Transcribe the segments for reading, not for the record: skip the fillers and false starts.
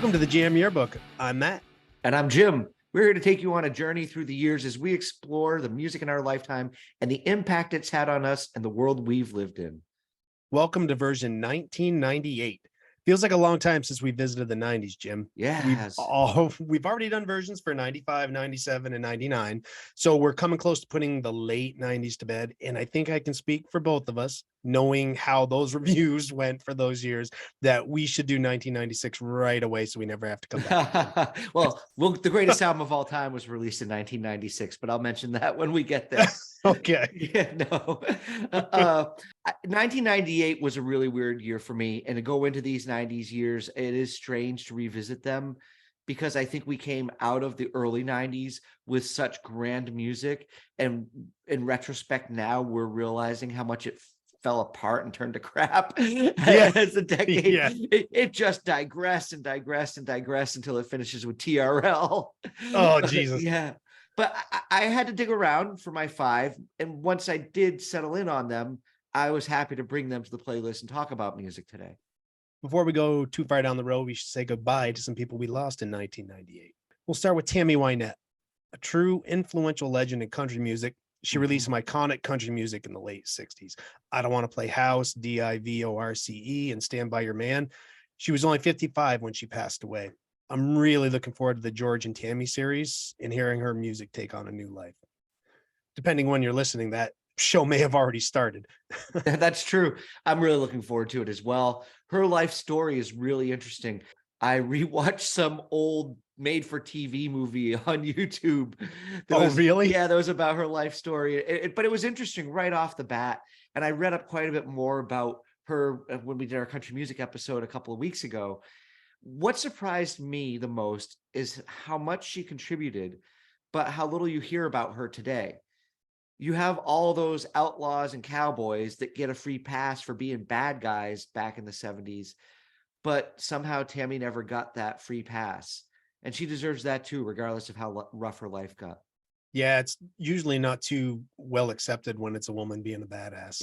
Welcome to the GM Yearbook. I'm Matt. And I'm Jim. We're here to take you on a journey through the years as we explore the music in our lifetime and the impact it's had on us and the world we've lived in. Welcome to version 1998. Feels like a long time since we visited the 90s, Jim. Yes. We've already done versions for 95, 97, and 99. So we're coming close to putting the late 90s to bed. And I think I can speak for both of us, knowing how those reviews went for those years, that we should do 1996 right away so we never have to come back. well, the greatest album of all time was released in 1996, but I'll mention that when we get there. Okay. Yeah, no. 1998 was a really weird year for me. And to go into these 90s years, it is strange to revisit them because I think we came out of the early 90s with such grand music. And in retrospect, now we're realizing how much it fell apart and turned to crap as the decade. Yeah. It just digressed and digressed and digressed until it finishes with TRL. Oh, Jesus. Yeah. But I had to dig around for my five. And once I did settle in on them, I was happy to bring them to the playlist and talk about music today. Before we go too far down the road, we should say goodbye to some people we lost in 1998. We'll start with Tammy Wynette, a true influential legend in country music. She released some iconic country music in the late 60s. I Don't Want to Play House, DIVORCE, and Stand By Your Man. She was only 55 when she passed away. I'm really looking forward to the George and Tammy series and hearing her music take on a new life. Depending when you're listening, that show may have already started. That's true. I'm really looking forward to it as well. Her life story is really interesting. I rewatched some old made-for-TV movie on YouTube. Really? Yeah, that was about her life story. But it was interesting right off the bat. And I read up quite a bit more about her when we did our country music episode a couple of weeks ago. What surprised me the most is how much she contributed, but how little you hear about her today. You have all those outlaws and cowboys that get a free pass for being bad guys back in the 70s, but somehow Tammy never got that free pass. And she deserves that too, regardless of how rough her life got. Yeah, it's usually not too well accepted when it's a woman being a badass.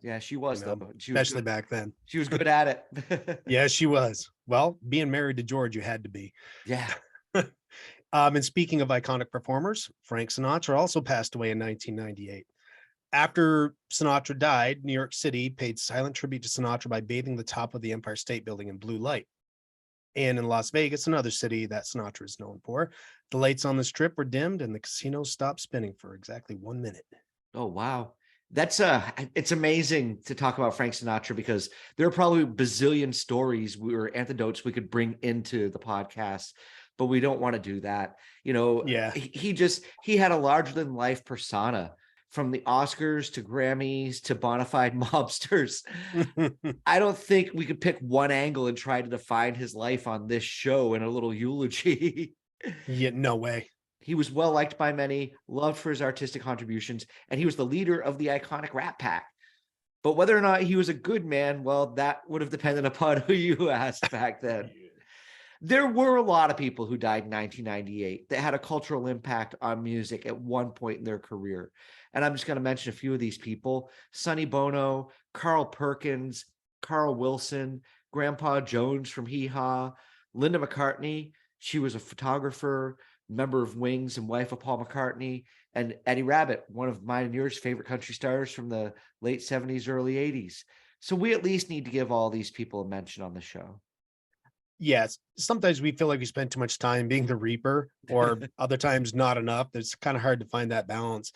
Yeah, she was, though. Especially back then. She was good at it. Yeah, she was. Well, being married to George, you had to be. Yeah. And speaking of iconic performers, Frank Sinatra also passed away in 1998. After Sinatra died, New York City paid silent tribute to Sinatra by bathing the top of the Empire State Building in blue light. And in Las Vegas, another city that Sinatra is known for, the lights on the strip were dimmed and the casino stopped spinning for exactly 1 minute. Oh, wow. It's amazing to talk about Frank Sinatra because there are probably a bazillion stories or anecdotes we could bring into the podcast, but we don't want to do that. Yeah. He had a larger than life persona. From the Oscars to Grammys to bona fide mobsters. I don't think we could pick one angle and try to define his life on this show in a little eulogy. Yeah, no way. He was well liked by many, loved for his artistic contributions, and he was the leader of the iconic Rat Pack. But whether or not he was a good man, well, that would have depended upon who you asked back then. There were a lot of people who died in 1998 that had a cultural impact on music at one point in their career. And I'm just going to mention a few of these people: Sonny Bono, Carl Perkins, Carl Wilson, Grandpa Jones from Hee Haw, Linda McCartney. She was a photographer, member of Wings and wife of Paul McCartney, and Eddie Rabbitt, one of mine and yours favorite country stars from the late 70s, early 80s. So we at least need to give all these people a mention on the show. Yes, sometimes we feel like we spend too much time being the reaper, or other times not enough. It's kind of hard to find that balance.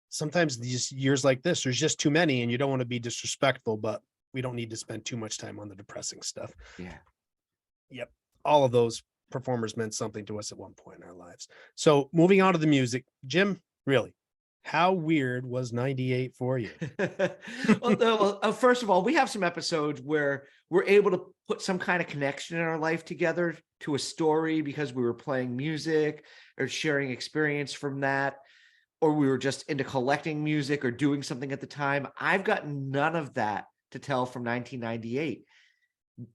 Sometimes these years like this, there's just too many and you don't want to be disrespectful, but we don't need to spend too much time on the depressing stuff. Yeah. Yep. All of those performers meant something to us at one point in our lives. So moving on to the music, Jim, how weird was 98 for you? Well, first of all, we have some episodes where we're able to put some kind of connection in our life together to a story because we were playing music or sharing experience from that, or we were just into collecting music or doing something at the time. I've got none of that to tell from 1998.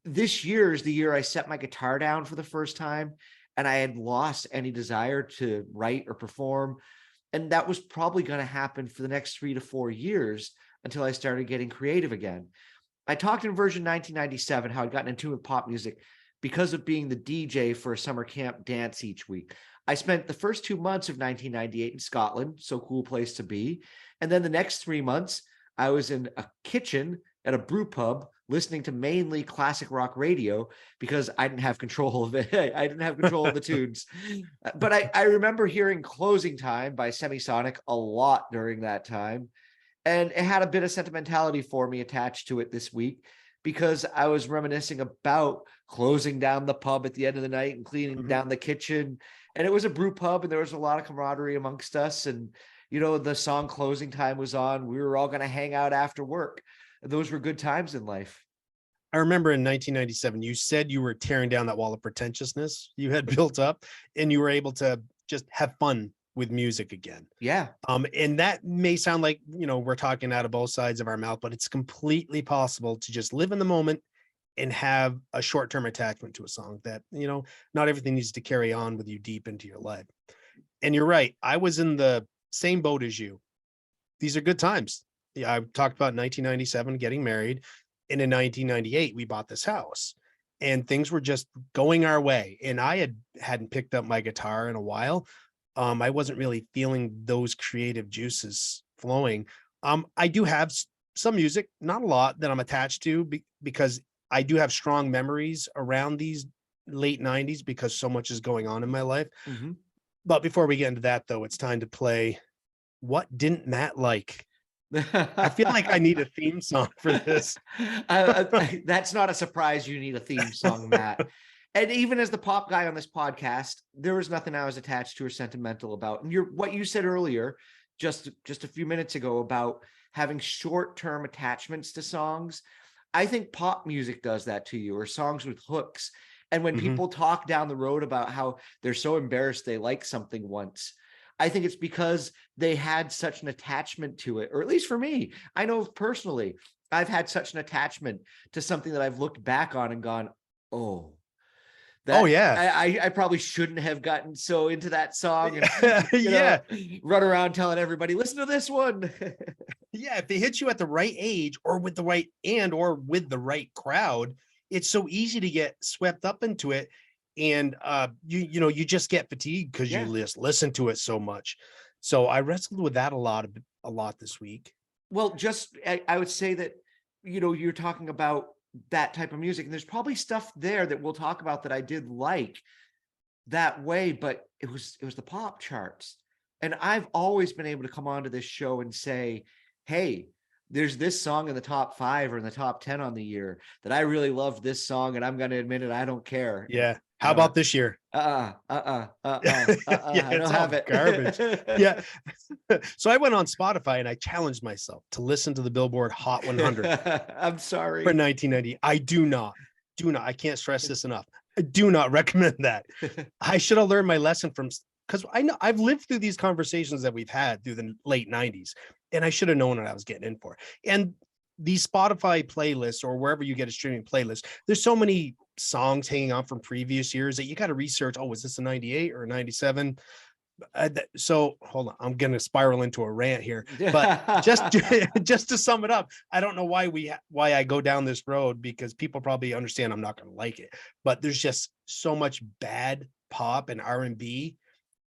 This year is the year I set my guitar down for the first time, and I had lost any desire to write or perform. And that was probably going to happen for the next 3 to 4 years until I started getting creative again. I talked in version 1997 how I'd gotten into with pop music because of being the DJ for a summer camp dance each week. I spent the first 2 months of 1998 in Scotland, so cool place to be. And then the next 3 months, I was in a kitchen at a brew pub listening to mainly classic rock radio because I didn't have control of it. I didn't have control of the tunes. But I remember hearing Closing Time by Semisonic a lot during that time. And it had a bit of sentimentality for me attached to it this week because I was reminiscing about closing down the pub at the end of the night and cleaning down the kitchen. And it was a brew pub and there was a lot of camaraderie amongst us. And, you know, the song Closing Time was on. We were all going to hang out after work. Those were good times in life. I remember in 1997, you said you were tearing down that wall of pretentiousness you had built up and you were able to just have fun with music again. Yeah. And that may sound like, you know, we're talking out of both sides of our mouth, but it's completely possible to just live in the moment and have a short-term attachment to a song that, you know, not everything needs to carry on with you deep into your life. And you're right. I was in the same boat as you. These are good times. Yeah, I talked about 1997 getting married. And in 1998, we bought this house and things were just going our way. And I hadn't picked up my guitar in a while. I wasn't really feeling those creative juices flowing. I do have some music, not a lot, that I'm attached to because I do have strong memories around these late 90s because so much is going on in my life. But before we get into that, though, it's time to play What Didn't Matt Like? I feel like I need a theme song for this. That's not a surprise you need a theme song, Matt. And even as the pop guy on this podcast, there was nothing I was attached to or sentimental about. And what you said earlier, just a few minutes ago about having short-term attachments to songs, I think pop music does that to you, or songs with hooks. And when people talk down the road about how they're so embarrassed they like something once, I think it's because they had such an attachment to it, or at least for me, I know personally, I've had such an attachment to something that I've looked back on and gone, oh, yeah. I probably shouldn't have gotten so into that song and yeah, run around telling everybody, listen to this one. Yeah, if they hit you at the right age or with the right crowd, it's so easy to get swept up into it. And you just get fatigued because you listen to it so much. So I wrestled with that a lot this week. Well, I would say that, you're talking about that type of music, and there's probably stuff there that we'll talk about that I did like that way, but it was the pop charts. And I've always been able to come onto this show and say, hey, there's this song in the top 5 or in the top 10 on the year that I really loved this song, and I'm going to admit it, I don't care. Yeah. How about this year? I don't have it. Garbage. Yeah. So I went on Spotify and I challenged myself to listen to the Billboard Hot 100. I'm sorry. For 1990. I do not. I can't stress this enough. I do not recommend that. I should have learned my lesson because I know I've lived through these conversations that we've had through the late 90s, and I should have known what I was getting in for. And these Spotify playlists, or wherever you get a streaming playlist, there's so many songs hanging on from previous years that you got to research. Oh, was this a 98 or a 97? So hold on, I'm going to spiral into a rant here, but just to sum it up, I don't know why I go down this road, because people probably understand I'm not going to like it, but there's just so much bad pop and R&B,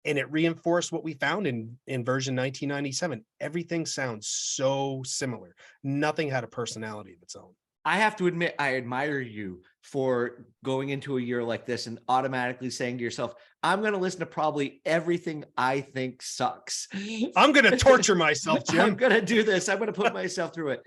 and it reinforced what we found in version 1997. Everything sounds so similar. Nothing had a personality of its own. I have to admit, I admire you for going into a year like this and automatically saying to yourself, I'm going to listen to probably everything I think sucks. I'm going to torture myself, Jim. I'm going to do this. I'm going to put myself through it.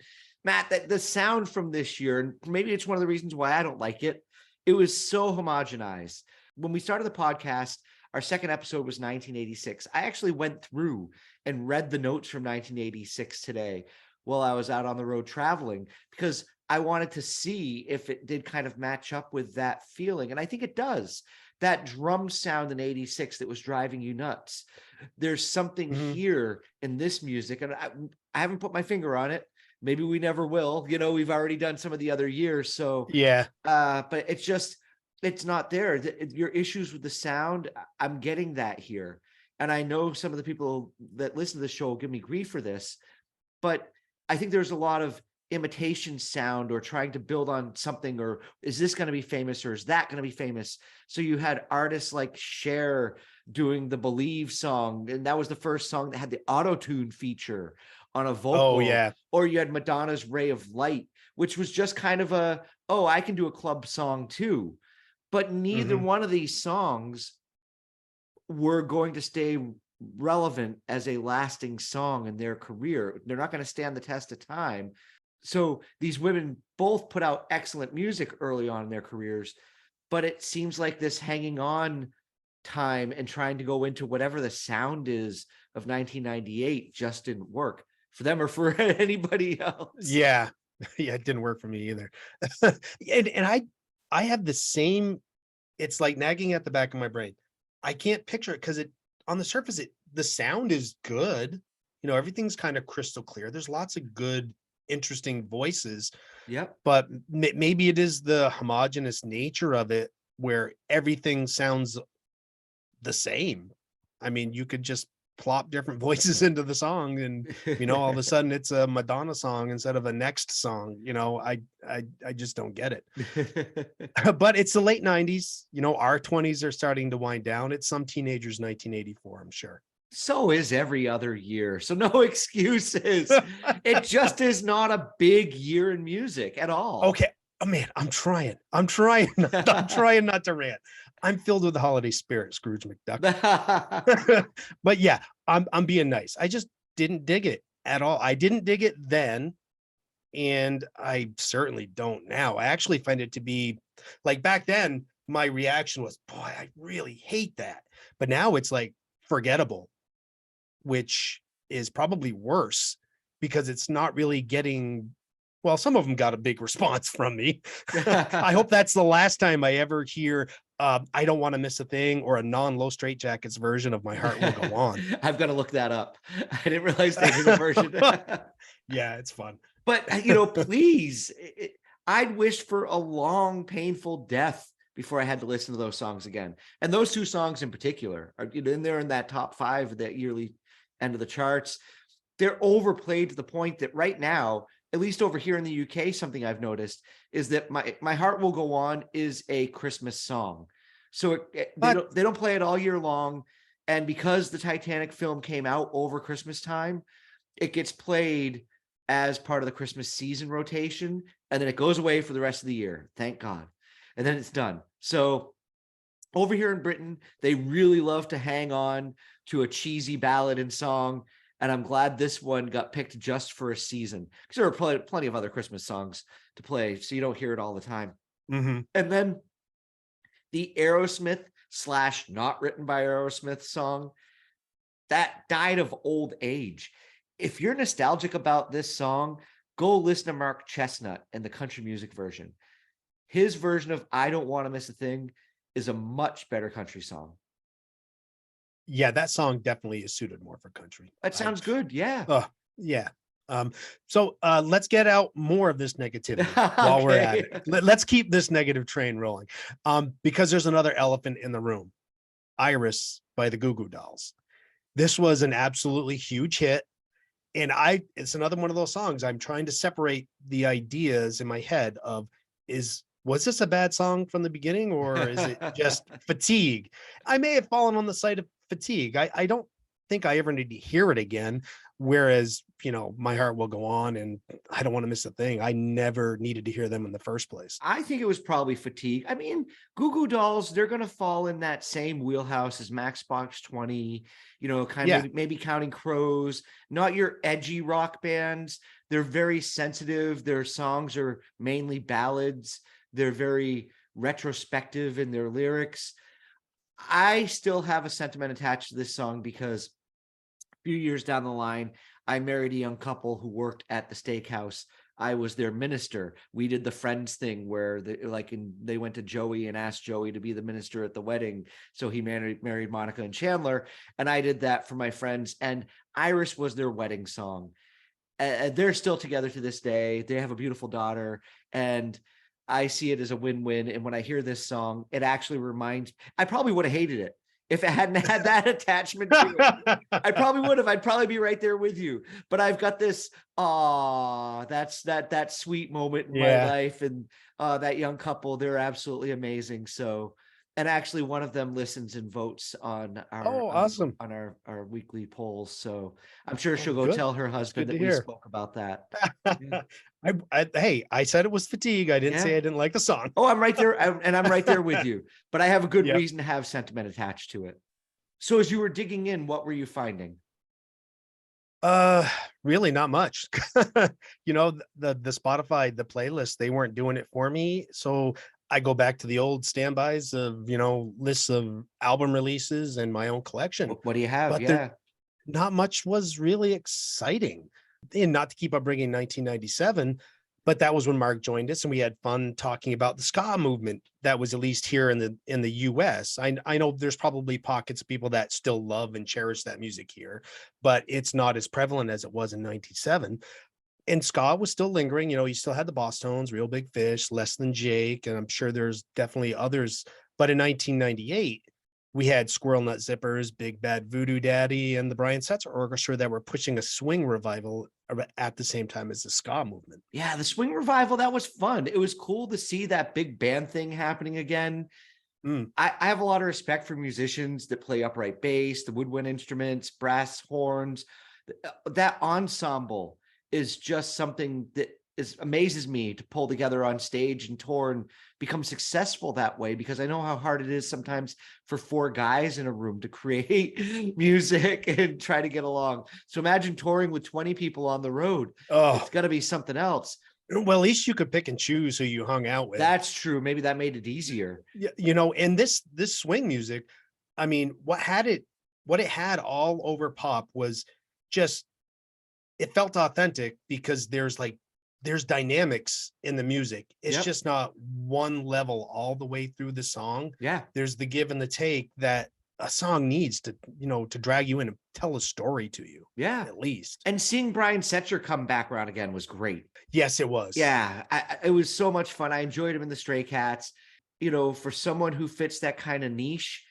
Matt, the sound from this year, and maybe it's one of the reasons why I don't like it, it was so homogenized. When we started the podcast, our second episode was 1986. I actually went through and read the notes from 1986 today while I was out on the road traveling, because I wanted to see if it did kind of match up with that feeling. And I think it does. That drum sound in 86 that was driving you nuts. There's something here in this music, and I haven't put my finger on it. Maybe we never will. We've already done some of the other years. So yeah. But it's not there. Your issues with the sound, I'm getting that here. And I know some of the people that listen to the show will give me grief for this, but I think there's a lot of imitation sound or trying to build on something, or is this going to be famous or is that going to be famous? So you had artists like Cher doing the Believe song, and that was the first song that had the auto-tune feature on a vocal. Oh yeah. Or you had Madonna's Ray of Light, which was just kind of a, oh, I can do a club song too. But neither one of these songs were going to stay relevant as a lasting song in their career. They're not going to stand the test of time. So these women both put out excellent music early on in their careers, but it seems like this hanging on time and trying to go into whatever the sound is of 1998 just didn't work for them or for anybody else. Yeah. Yeah, it didn't work for me either. and I have the same, it's like nagging at the back of my brain. I can't picture it because it, on the surface, the sound is good. You know, everything's kind of crystal clear. There's lots of good, interesting voices. Yep. But maybe it is the homogenous nature of it where everything sounds the same. I mean, you could just plop different voices into the song and, you know, all of a sudden it's a Madonna song instead of a Next song. You know, I just don't get it. But it's the late 90s. You know, our 20s are starting to wind down. It's some teenagers 1984, I'm sure. So is every other year. So no excuses. It just is not a big year in music at all. Okay. Oh man, I'm trying I'm trying not to rant. I'm filled with the holiday spirit, Scrooge McDuck. But yeah, I'm being nice. I just didn't dig it at all. I didn't dig it then, and I certainly don't now. I actually find it to be like, back then, my reaction was, boy, I really hate that. But now it's like forgettable, which is probably worse because it's not really getting, well, some of them got a big response from me. I hope that's the last time I ever hear I Don't Want to Miss a Thing or a non-Low Straitjackets version of My Heart Will Go On. I've got to look that up. I didn't realize they did a version. Yeah, it's fun. But, you know, please, I'd wish for a long, painful death before I had to listen to those songs again. And those two songs in particular are in there in that top 5 of that yearly end of the charts. They're overplayed to the point that right now, at least over here in the UK, something I've noticed is that My Heart Will Go On is a Christmas song. So they don't play it all year long. And because the Titanic film came out over Christmas time, it gets played as part of the Christmas season rotation. And then it goes away for the rest of the year. Thank God. And then it's done. So over here in Britain, they really love to hang on to a cheesy ballad and song. And I'm glad this one got picked just for a season, because there are plenty of other Christmas songs to play, so you don't hear it all the time. Mm-hmm. And then the Aerosmith / not written by Aerosmith song, that died of old age. If you're nostalgic about this song, go listen to Mark Chestnut and the country music version. His version of I Don't Want to Miss a Thing is a much better country song. Yeah, that song definitely is suited more for country. That sounds good. Yeah. Yeah. So let's get out more of this negativity while we're at it. Let's keep this negative train rolling. Because there's another elephant in the room. Iris by the Goo Goo Dolls. This was an absolutely huge hit. And it's another one of those songs. I'm trying to separate the ideas in my head of, was this a bad song from the beginning, or is it just fatigue? I may have fallen on the side of fatigue. I don't think I ever need to hear it again. Whereas, you know, My Heart Will Go On and I Don't Want to Miss a Thing, I never needed to hear them in the first place. I think it was probably fatigue. I mean, Goo Goo Dolls, they're going to fall in that same wheelhouse as Matchbox 20, you know, kind of maybe Counting Crows, not your edgy rock bands. They're very sensitive. Their songs are mainly ballads. They're very retrospective in their lyrics. I still have a sentiment attached to this song because a few years down the line, I married a young couple who worked at the steakhouse. I was their minister. We did the Friends thing where they went to Joey and asked Joey to be the minister at the wedding. So he married Monica and Chandler. And I did that for my friends. And Iris was their wedding song. They're still together to this day. They have a beautiful daughter. And I see it as a win-win. And when I hear this song, it actually I probably would have hated it If it hadn't had that attachment to it, I probably would have. I'd probably be right there with you. But I've got this, that's that sweet moment in my Yeah. life. And that young couple, they're absolutely amazing. So, and actually one of them listens and votes on Oh, awesome. our weekly polls. So I'm sure Oh, she'll go good. tell her That's husband good to that we hear. spoke about that. Yeah. Hey, I said it was fatigue. I didn't say Yeah. I didn't like the song. Oh, I'm right there. And I'm right there with you, but I have a good Yep. reason to have sentiment attached to it. So as you were digging in, what were you finding? Uh, really not much. The Spotify, the playlist, they weren't doing it for me. So I go back to the old standbys of, lists of album releases and my own collection. What do you have? But there Yeah. not much was really exciting. And not to keep on bringing 1997, but that was when Mark joined us and we had fun talking about the ska movement that was at least here in the US. I know there's probably pockets of people that still love and cherish that music here, but it's not as prevalent as it was in 97. And ska was still lingering. You still had the Boss Tones, Real Big Fish, Less Than Jake, and I'm sure there's definitely others. But in 1998, we had Squirrel Nut Zippers, Big Bad Voodoo Daddy, and the Brian Setzer Orchestra that were pushing a swing revival at the same time as the ska movement. Yeah, the swing revival, that was fun. It was cool to see that big band thing happening again. Mm. I have a lot of respect for musicians that play upright bass, the woodwind instruments, brass horns. That ensemble is just something that amazes me to pull together on stage and tour and become successful that way, because I know how hard it is sometimes for four guys in a room to create music and try to get along. So imagine touring with 20 people on the road. Oh, It's got to be something else. well, at least you could pick and choose who you hung out with. That's true. Maybe that made it easier. And this swing music, I mean, what it had all over pop was just, it felt authentic because there's dynamics in the music. It's Yep. just not one level all the way through the song. Yeah. There's the give and the take that a song needs to drag you in and tell a story to you. Yeah. At least. And seeing Brian Setzer come back around again was great. Yes, it was. Yeah. It was so much fun. I enjoyed him in the Stray Cats. For someone who fits that kind of niche,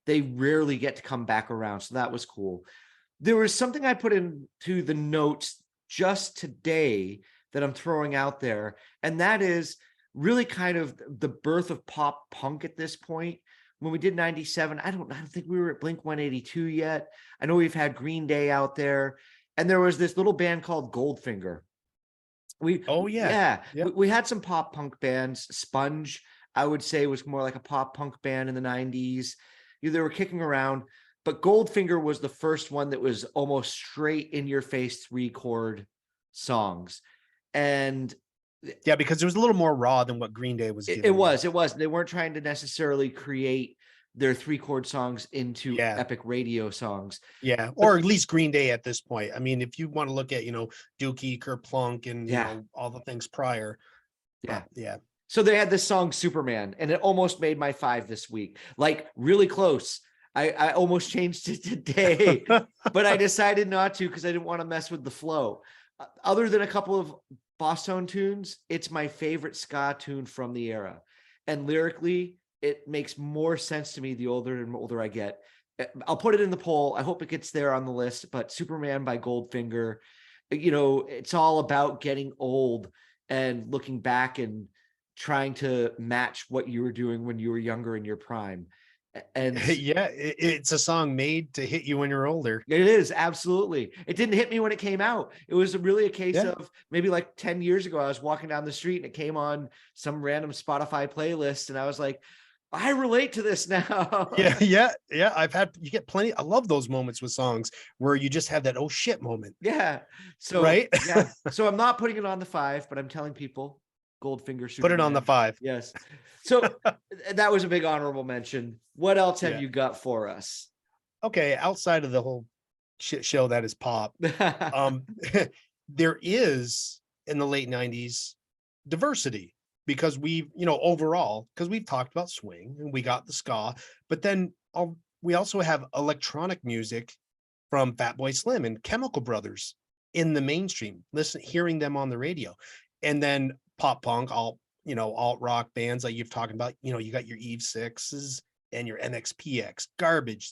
they rarely get to come back around. So that was cool. There was something I put into the notes just today that I'm throwing out there, and that is really kind of the birth of pop punk at this point. When we did 97, I don't think we were at Blink 182 yet. I know we've had Green Day out there, and there was this little band called Goldfinger. We had some pop punk bands. Sponge, I would say, was more like a pop punk band in the 90s. They were kicking around, but Goldfinger was the first one that was almost straight in your face 3-chord songs. And yeah, because it was a little more raw than what Green Day was giving. It was. They weren't trying to necessarily create their 3-chord songs into epic radio songs. Yeah, or at least Green Day at this point. I mean, if you want to look at, Dookie, Kerplunk, and all the things prior. Yeah. Yeah. So they had this song Superman, and it almost made my 5 this week. Like really close. I almost changed it today, but I decided not to because I didn't want to mess with the flow. Other than a couple of Boss Tone tunes, it's my favorite ska tune from the era. And lyrically, it makes more sense to me the older and older I get. I'll put it in the poll. I hope it gets there on the list, but Superman by Goldfinger, it's all about getting old and looking back and trying to match what you were doing when you were younger in your prime. And yeah, it's a song made to hit you when you're older. It is, absolutely. It didn't hit me when it came out. It was really a case of maybe like 10 years ago, I was walking down the street and it came on some random Spotify playlist, and I was like, I relate to this now. Yeah. You get plenty. I love those moments with songs where you just have that oh shit moment. Yeah. So right. Yeah. So I'm not putting it on the 5, but I'm telling people Goldfinger Superman. Put it on the 5. Yes. So that was a big honorable mention. What else have you got for us? Okay, outside of the whole shit show that is pop, there is in the late 90s diversity, because overall, because we've talked about swing and we got the ska, but then we also have electronic music from Fatboy Slim and Chemical Brothers in the mainstream, hearing them on the radio. And then pop punk, alt rock bands like you've talked about, you got your Eve Sixes and your MXPX, Garbage.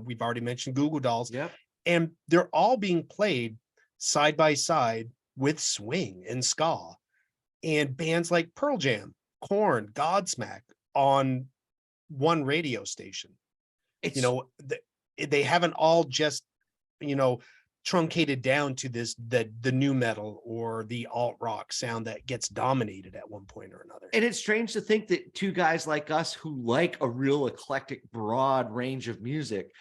We've already mentioned Google Dolls. Yep. And they're all being played side by side with swing and ska. And bands like Pearl Jam, Korn, Godsmack on one radio station. It's They haven't all just, truncated down to the new metal or the alt rock sound that gets dominated at one point or another. and it's strange to think that two guys like us who like a real eclectic, broad range of music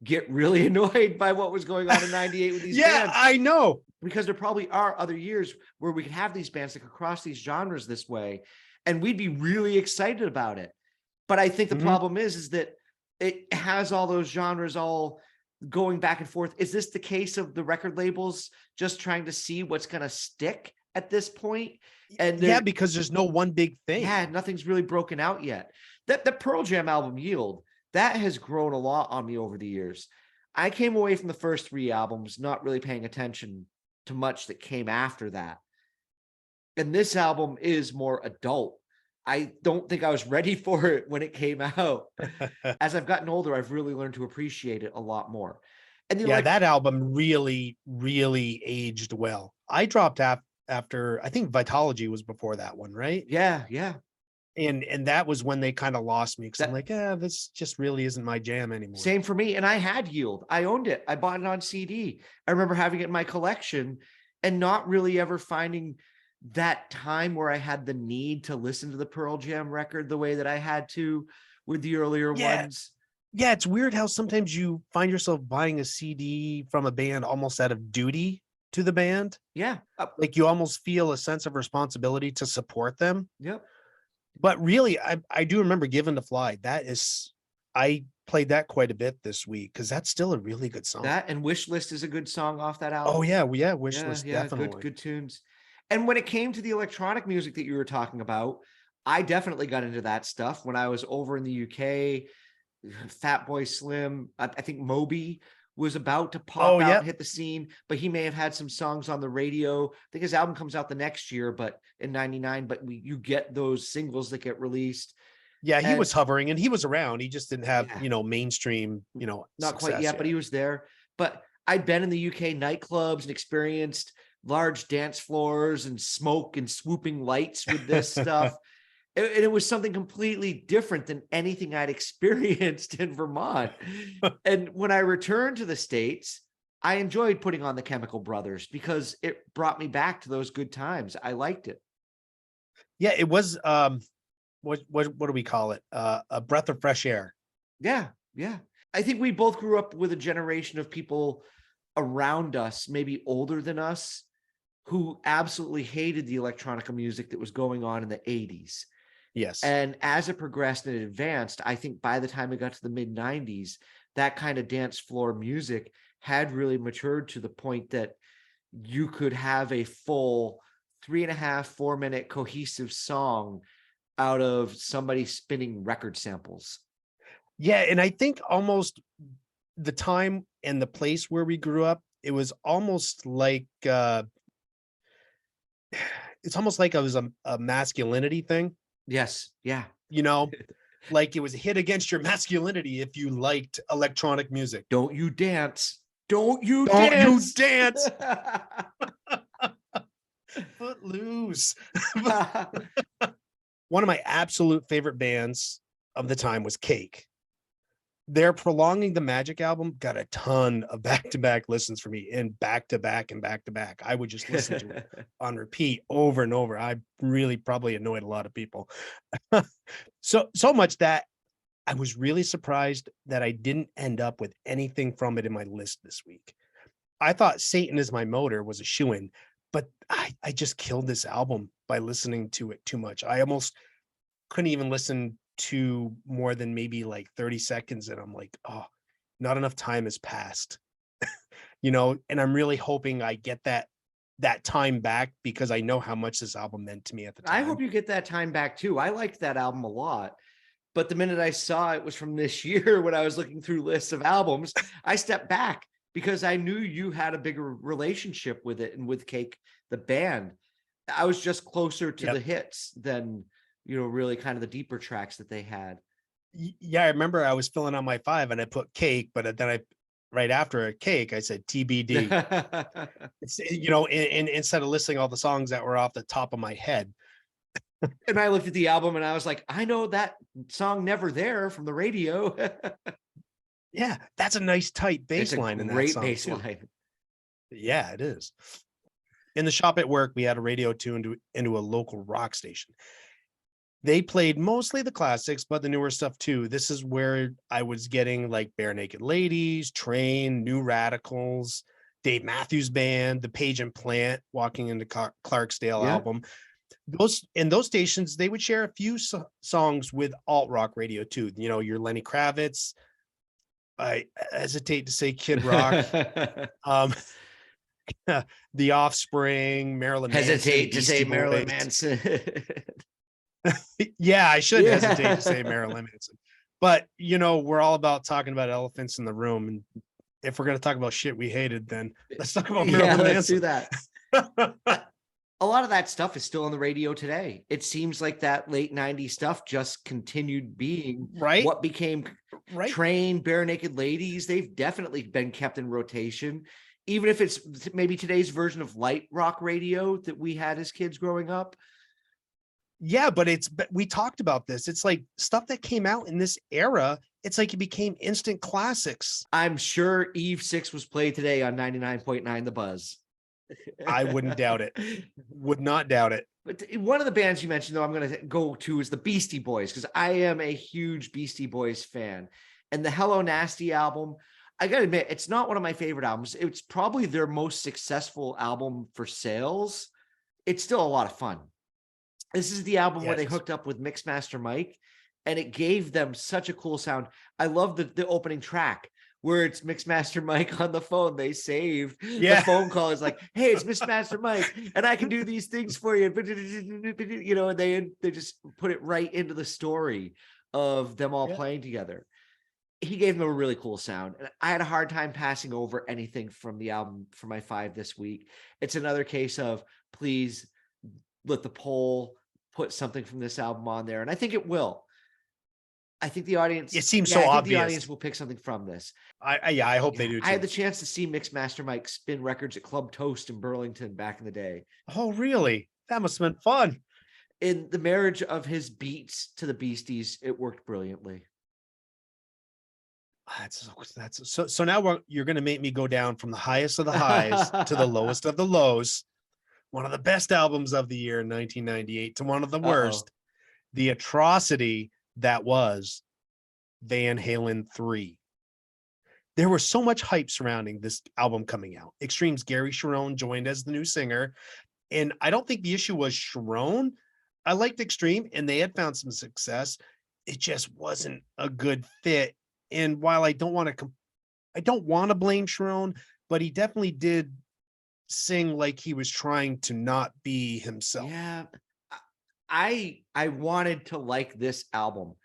get really annoyed by what was going on in 98 with these Yeah, bands. I know. Because there probably are other years where we could have these bands that could cross these genres this way, and we'd be really excited about it. But I think the problem is that it has all those genres all going back and forth. Is this the case of the record labels just trying to see what's going to stick at this point? And Yeah, because there's no one big thing. yeah, nothing's really broken out yet. The Pearl Jam album Yield, that has grown a lot on me over the years. I came away from the first 3 albums not really paying attention to much that came after that. And this album is more adult. I don't think I was ready for it when it came out. As I've gotten older, I've really learned to appreciate it a lot more. And that album really, really aged well. I dropped after, I think Vitology was before that one, right? yeah. And that was when they kind of lost me, because I'm like, this just really isn't my jam anymore. Same for me. And I had Yield. I owned it. I bought it on CD. I remember having it in my collection and not really ever finding that time where I had the need to listen to the Pearl Jam record the way that I had to with the earlier ones. Yeah, it's weird how sometimes you find yourself buying a CD from a band almost out of duty to the band. Yeah. Like you almost feel a sense of responsibility to support them. Yep. But really, I do remember Given to Fly. I played that quite a bit this week because that's still a really good song. That and Wish List is a good song off that album. Oh yeah, Wish List, definitely. Good tunes. And when it came to the electronic music that you were talking about, I definitely got into that stuff when I was over in the UK. Fatboy Slim, I think Moby was about to pop out and hit the scene, but he may have had some songs on the radio. I think his album comes out the next year, but in 99, but you get those singles that get released. Yeah, he was hovering and he was around. He just didn't have, mainstream, not quite yet, but he was there. But I'd been in the UK nightclubs and experienced large dance floors and smoke and swooping lights with this stuff. And it was something completely different than anything I'd experienced in Vermont. And when I returned to the States, I enjoyed putting on the Chemical Brothers because it brought me back to those good times. I liked it. Yeah, it was what do we call it? A breath of fresh air. Yeah. I think we both grew up with a generation of people around us, maybe older than us, who absolutely hated the electronica music that was going on in the 80s. Yes. And as it progressed and it advanced, I think by the time it got to the mid 90s, that kind of dance floor music had really matured to the point that you could have a full 3.5-4 minute cohesive song out of somebody spinning record samples. Yeah. And I think almost the time and the place where we grew up, it was almost like, it's almost like it was a masculinity thing. Yes. Yeah. Like it was a hit against your masculinity if you liked electronic music. Don't you dance. Don't you dance. Footloose. One of my absolute favorite bands of the time was Cake. Their Prolonging the Magic album got a ton of back-to-back listens for me, and back-to-back and back-to-back. I would just listen to it on repeat over and over. I really probably annoyed a lot of people. So much that I was really surprised that I didn't end up with anything from it in my list this week. I thought Satan Is My Motor was a shoo-in, but I just killed this album by listening to it too much. I almost couldn't even listen to more than maybe like 30 seconds. And I'm like, oh, not enough time has passed, and I'm really hoping I get that time back because I know how much this album meant to me at the time. I hope you get that time back too. I liked that album a lot, but the minute I saw it was from this year, when I was looking through lists of albums, I stepped back because I knew you had a bigger relationship with it and with Cake, the band. I was just closer to the hits than, really kind of the deeper tracks that they had. Yeah, I remember I was filling out my 5 and I put cake, but then right after a cake, I said TBD. It's, and instead of listing all the songs that were off the top of my head. And I looked at the album and I was like, I know that song Never There from the radio. Yeah, that's a nice tight bass It's a line in that great song bass too. line. Yeah, it is. In the shop at work, we had a radio tuned into a local rock station. They played mostly the classics, but the newer stuff too. This is where I was getting like Bare Naked Ladies, Train, New Radicals, Dave Matthews Band, the Page and Plant, Walking into Clarksdale Yeah. album. Those stations, they would share a few songs with alt rock radio too. Your Lenny Kravitz. I hesitate to say Kid Rock. The Offspring, Marilyn Hesitate Manson, to say Beastie Marilyn Boys. Manson. Yeah, I should hesitate to say Marilyn Manson. But we're all about talking about elephants in the room. And if we're going to talk about shit we hated, then let's talk about Marilyn Manson. Let's do that. A lot of that stuff is still on the radio today. It seems like that late 90s stuff just continued being right. What became Train, Bare Naked Ladies. They've definitely been kept in rotation, even if it's maybe today's version of light rock radio that we had as kids growing up. Yeah, but we talked about this. It's like stuff that came out in this era. It's like it became instant classics. I'm sure Eve 6 was played today on 99.9 The Buzz. I wouldn't doubt it. Would not doubt it. But one of the bands you mentioned, though, I'm going to go to is the Beastie Boys, because I am a huge Beastie Boys fan. And the Hello Nasty album, I got to admit, it's not one of my favorite albums. It's probably their most successful album for sales. It's still a lot of fun. This is the album where they hooked up with Mixmaster Mike, and it gave them such a cool sound. I love the opening track where it's Mixmaster Mike on the phone. They saved the phone call. It's like, hey, it's Mixmaster Mike, and I can do these things for you. And they just put it right into the story of them all playing together. He gave them a really cool sound. And I had a hard time passing over anything from the album for my 5 this week. It's another case of, please let the poll put something from this album on there. And I think it will. I think the audience, it seems so obvious. The audience will pick something from this. I hope they do too. I had the chance to see Mixmaster Mike spin records at Club Toast in Burlington back in the day. Oh, really? That must have been fun. In the marriage of his beats to the Beasties, it worked brilliantly. So now you're going to make me go down from the highest of the highs to the lowest of the lows. One of the best albums of the year in 1998 to one of the worst. The atrocity that was Van Halen 3. There was so much hype surrounding this album coming out. Extreme's Gary Cherone joined as the new singer. And I don't think the issue was Cherone. I liked Extreme and they had found some success. It just wasn't a good fit. And while I don't want to blame Cherone, but he definitely did sing like he was trying to not be himself. Yeah. I wanted to like this album.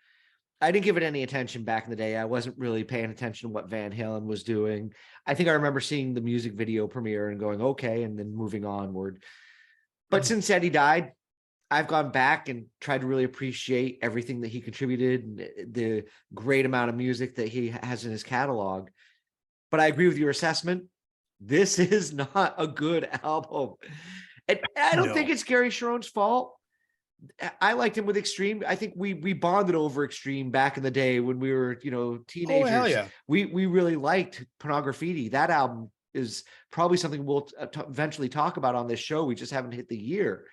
I didn't give it any attention back in the day. I wasn't really paying attention to what Van Halen was doing. I think I remember seeing the music video premiere and going, okay, and then moving onward. But since Eddie died, I've gone back and tried to really appreciate everything that he contributed and the great amount of music that he has in his catalog. But I agree with your assessment. This is not a good album. And I don't think it's Gary Cherone's fault. I liked him with Extreme. I think we bonded over Extreme back in the day when we were, teenagers. Oh, hell yeah. We really liked Pornography. That album is probably something we'll eventually talk about on this show. We just haven't hit the year.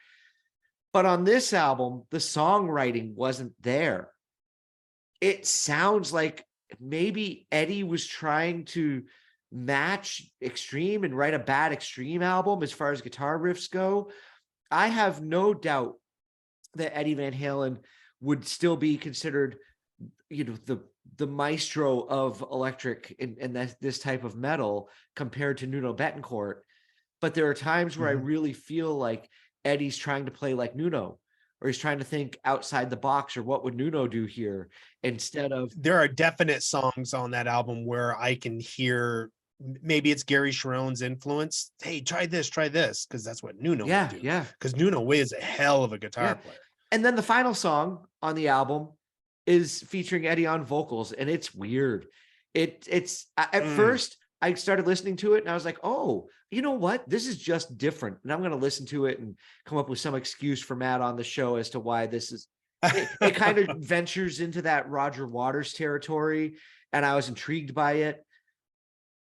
But on this album, the songwriting wasn't there. It sounds like maybe Eddie was trying to match Extreme and write a bad Extreme album as far as guitar riffs go. I have no doubt that Eddie Van Halen would still be considered, the maestro of electric and this type of metal compared to Nuno Bettencourt. But there are times where I really feel like Eddie's trying to play like Nuno, or he's trying to think outside the box, or what would Nuno do here instead of. There are definite songs on that album where I can hear, maybe it's Gary Cherone's influence. Hey, try this, because that's what Nuno would do. Yeah. Because Nuno is a hell of a guitar player. And then the final song on the album is featuring Eddie on vocals, and it's weird. It's at Mm. first I started listening to it and I was like, oh, you know what? This is just different. And I'm going to listen to it and come up with some excuse for Matt on the show as to why this is. It kind of ventures into that Roger Waters territory, and I was intrigued by it.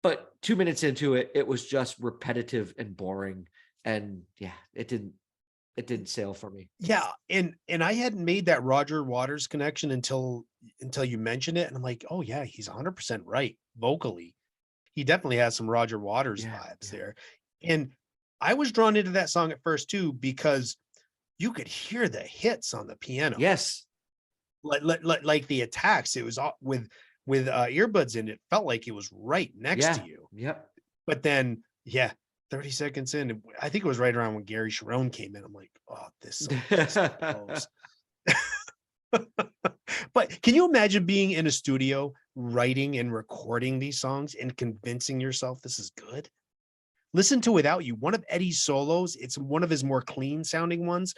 But 2 minutes into it, it was just repetitive and boring. And yeah, it didn't sail for me. Yeah, and I hadn't made that Roger Waters connection until you mentioned it, and I'm like, oh yeah, he's 100% right vocally. He definitely has some Roger Waters Yeah, vibes yeah. there. And I was drawn into that song at first too, because you could hear the hits on the piano. Yes. Like the attacks. It was all with earbuds in, it felt like it was right next Yeah. to you. Yep. But then, yeah, 30 seconds in, I think it was right around when Gary Sharon came in. I'm like, oh, this song just blows. But can you imagine being in a studio writing and recording these songs and convincing yourself this is good? Listen to Without You, one of Eddie's solos. It's one of his more clean sounding ones.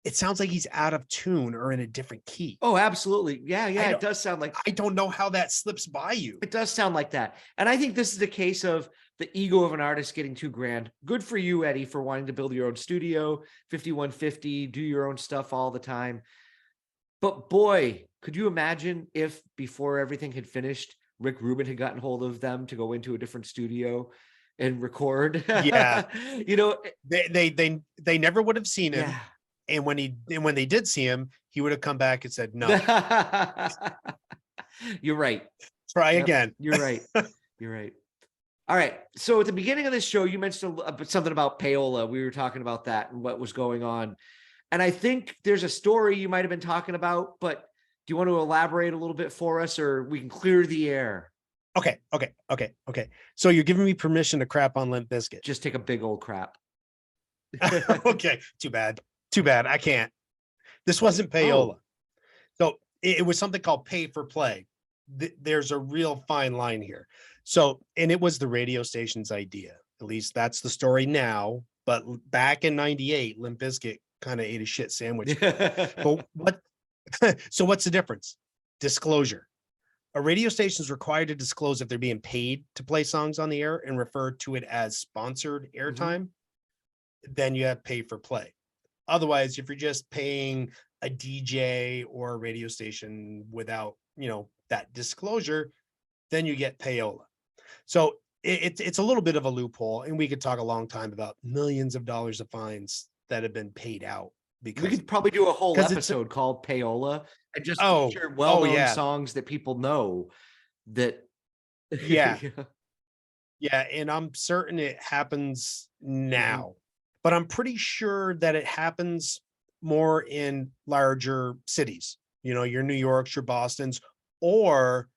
It sounds like he's out of tune or in a different key. Oh, absolutely. Yeah, yeah. It does sound like, I don't know how that slips by you. it does sound like that. And I think this is a case of the ego of an artist getting too grand. Good for you, Eddie, for wanting to build your own studio, 5150, do your own stuff all the time. But boy, could you imagine if before everything had finished, Rick Rubin had gotten hold of them to go into a different studio and record? Yeah. You know, They never would have seen him. yeah. And when they did see him, he would have come back and said, no, You're right. try Yep, again. You're right. You're right. All right. So at the beginning of this show, you mentioned something about payola. We were talking about that and what was going on. And I think there's a story you might have been talking about, but do you want to elaborate a little bit for us, or we can clear the air? Okay. So you're giving me permission to crap on Limp Bizkit. Just take a big old crap. Okay. Too bad. I can't. This wasn't payola. Oh. So it was something called pay for play. There's a real fine line here. So, and it was the radio station's idea. At least that's the story now. But back in '98, Limp Bizkit kind of ate a shit sandwich. But so what's the difference? Disclosure. A radio station is required to disclose if they're being paid to play songs on the air and refer to it as sponsored airtime. Then you have pay for play. Otherwise, if you're just paying a DJ or a radio station without, that disclosure, then you get payola. So it's a little bit of a loophole, and we could talk a long time about millions of dollars of fines that have been paid out. Because we could probably do a whole episode called Payola and just feature well-known songs that people know that. Yeah. Yeah. And I'm certain it happens now, but I'm pretty sure that it happens more in larger cities, your New Yorks, your Bostons, or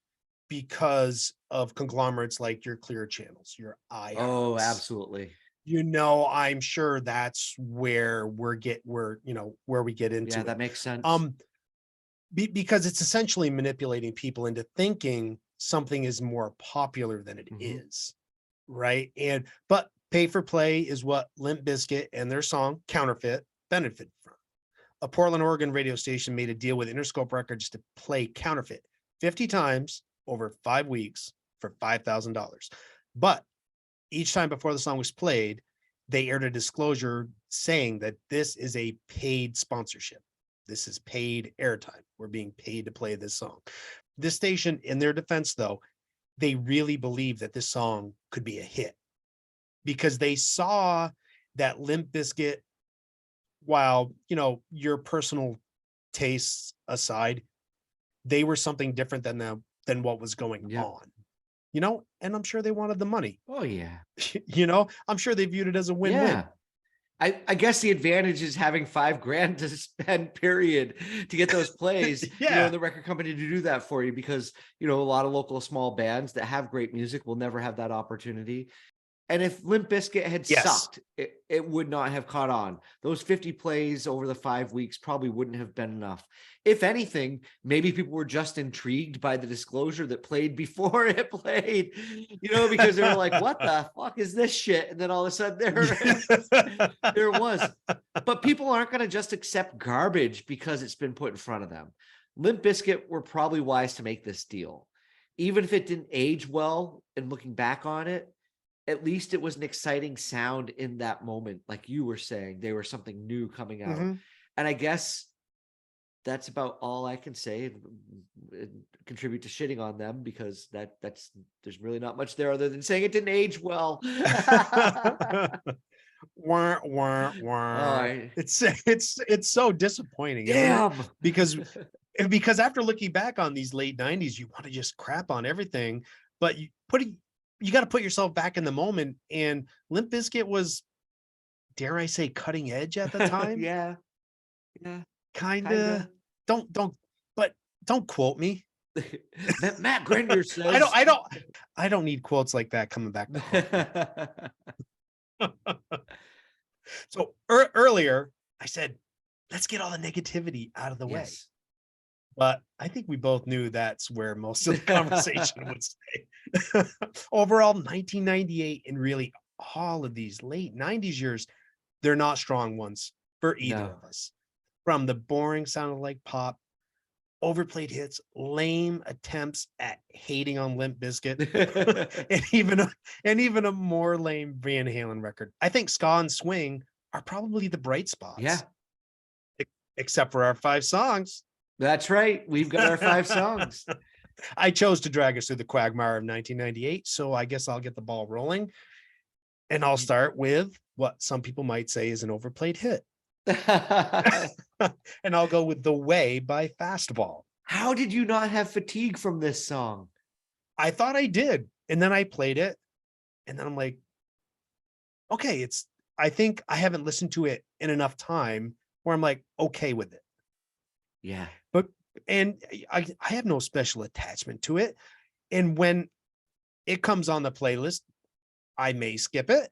because of conglomerates like your Clear Channels, your iHearts. Oh, absolutely. I'm sure that's where we get into. Yeah, that makes sense. Because it's essentially manipulating people into thinking something is more popular than it is, right? But pay for play is what Limp Bizkit and their song Counterfeit benefited from. A Portland, Oregon radio station made a deal with Interscope Records to play Counterfeit 50 times over 5 weeks for $5,000. But each time before the song was played, they aired a disclosure saying that this is a paid sponsorship. This is paid airtime. We're being paid to play this song. This station, in their defense, though, they really believe that this song could be a hit because they saw that Limp Bizkit, while, your personal tastes aside, they were something different than what was going on. And I'm sure they wanted the money. Oh, yeah. I'm sure they viewed it as a win-win. Yeah. I guess the advantage is having $5,000 to spend, period, to get those plays. And the record company to do that for you, because, a lot of local small bands that have great music will never have that opportunity. And if Limp Bizkit had sucked, it would not have caught on. Those 50 plays over the 5 weeks probably wouldn't have been enough. If anything, maybe people were just intrigued by the disclosure that played before it played, because they were like, what the fuck is this shit? And then all of a sudden there it was. But people aren't going to just accept garbage because it's been put in front of them. Limp Bizkit were probably wise to make this deal. Even if it didn't age well, and looking back on it, at least it was an exciting sound in that moment. Like you were saying, they were something new coming out. Mhm. And I guess that's about all I can say and contribute to shitting on them, because that's there's really not much there other than saying it didn't age well. Wah, wah, wah. Oh, It's so disappointing, isn't it? damn. Because after looking back on these late 90s, you want to just crap on everything, but you got to put yourself back in the moment. And Limp Bizkit was, dare I say, cutting edge at the time. Yeah. Yeah. Kind of. Don't but don't quote me. Matt Grenier says I don't need quotes like that coming back to haunt me. So earlier I said, let's get all the negativity out of the way. Yes. But I think we both knew that's where most of the conversation would stay. Overall, 1998 and really all of these late 90s years, they're not strong ones for either No. of us. From the boring sounded like pop, overplayed hits, lame attempts at hating on Limp Bizkit, and even a more lame Van Halen record. I think ska and swing are probably the bright spots. Yeah. Except for our 5 songs. That's right. We've got our 5 songs. I chose to drag us through the quagmire of 1998, so I guess I'll get the ball rolling. And I'll start with what some people might say is an overplayed hit. And I'll go with The Way by Fastball. How did you not have fatigue from this song? I thought I did. And then I played it. And then I'm like, okay, I think I haven't listened to it in enough time where I'm like, okay with it. Yeah. And I have no special attachment to it. And when it comes on the playlist, I may skip it,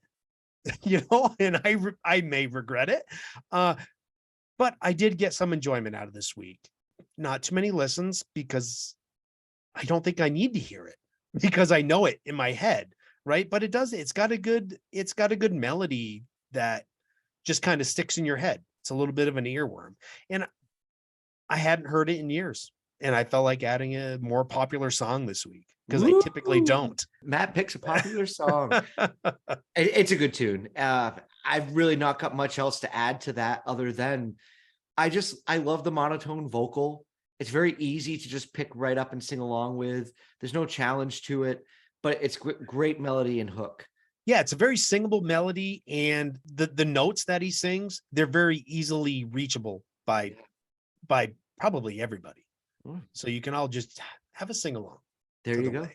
and I may regret it. But I did get some enjoyment out of this week. Not too many listens because I don't think I need to hear it because I know it in my head, right? But it's got a good melody that just kind of sticks in your head. It's a little bit of an earworm. And I hadn't heard it in years. And I felt like adding a more popular song this week because I typically don't. Matt picks a popular song. It's a good tune. I've really not got much else to add to that other than I love the monotone vocal. It's very easy to just pick right up and sing along with. There's no challenge to it, but it's great melody and hook. Yeah, it's a very singable melody, and the notes that he sings, they're very easily reachable by probably everybody. So you can all just have a sing along. There you go.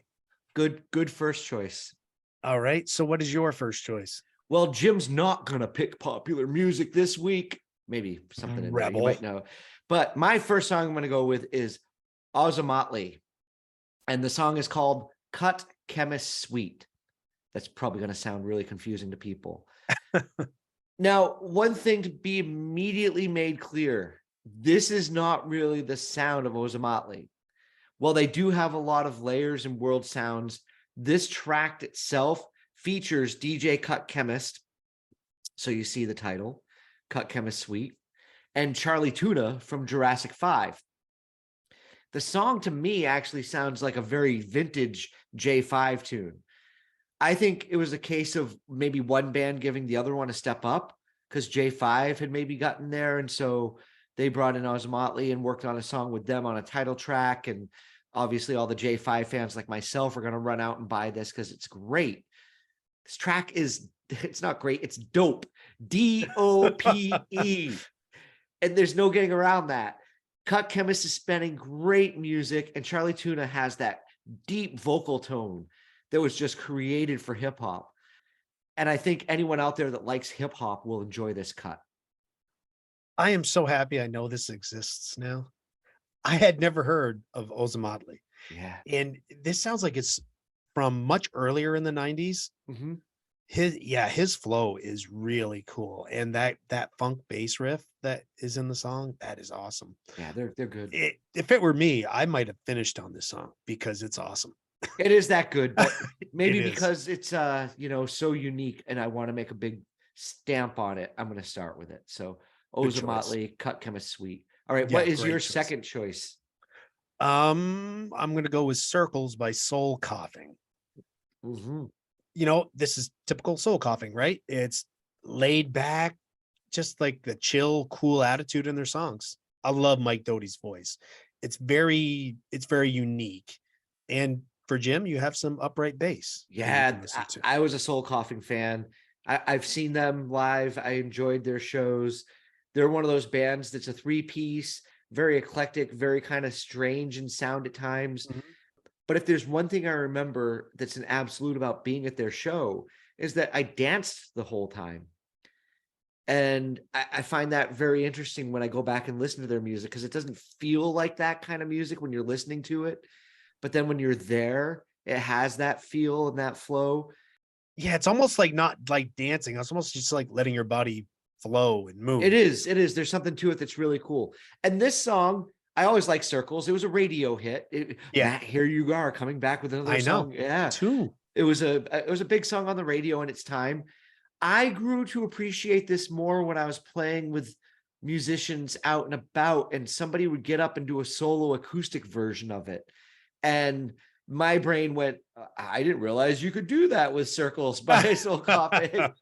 Good first choice. All right. So what is your first choice? Well, Jim's not gonna pick popular music this week. Maybe something in there you might know. But my first song I'm gonna go with is Ozomatli. And the song is called Cut Chemist Suite. That's probably gonna sound really confusing to people. Now, one thing to be immediately made clear, this is not really the sound of Ozomatli. While they do have a lot of layers and world sounds, this track itself features DJ Cut Chemist. So you see the title, Cut Chemist Suite, and Charlie Tuna from Jurassic 5. The song to me actually sounds like a very vintage J5 tune. I think it was a case of maybe one band giving the other one a step up because J5 had maybe gotten there. And so they brought in Ozomatli and worked on a song with them on a title track. And obviously all the J5 fans like myself are going to run out and buy this because it's great. This track it's not great. It's dope. DOPE. And there's no getting around that. Cut Chemist is spinning great music, and Charlie Tuna has that deep vocal tone that was just created for hip hop. And I think anyone out there that likes hip hop will enjoy this cut. I am so happy I know this exists now. I had never heard of Ozomatli. Yeah. And this sounds like it's from much earlier in the 90s. Mm-hmm. His flow is really cool. And that funk bass riff that is in the song, that is awesome. Yeah, they're good. If it were me, I might have finished on this song because it's awesome. It is that good, but maybe It is. because it's so unique and I want to make a big stamp on it, I'm going to start with it. So Ozomatli, Cut Chemist Suite. All right, Yeah, what is great your choice. second choice? I'm gonna go with Circles by Soul Coughing. Mhm. This is typical Soul Coughing, right? It's laid back, just like the chill, cool attitude in their songs. I love Mike Doty's voice. It's very unique. And for Jim, you have some upright bass that you Yeah, can listen to. I was a Soul Coughing fan. I've seen them live. I enjoyed their shows. They're one of those bands that's a three-piece, very eclectic, very kind of strange in sound at times. Mhm. But if there's one thing I remember that's an absolute about being at their show, is that I danced the whole time. And I find that very interesting when I go back and listen to their music, because it doesn't feel like that kind of music when you're listening to it. But then when you're there, it has that feel and that flow. Yeah, it's almost like not like dancing. It's almost just like letting your body flow and move. It is. There's something to it that's really cool. And this song, I always like Circles. It was a radio hit. Yeah, Matt, here you are coming back with another I know. song. Yeah. Two. It was a big song on the radio in its time. I grew to appreciate this more when I was playing with musicians out and about, and somebody would get up and do a solo acoustic version of it. And my brain went, I didn't realize you could do that with Circles by Soul Coughing.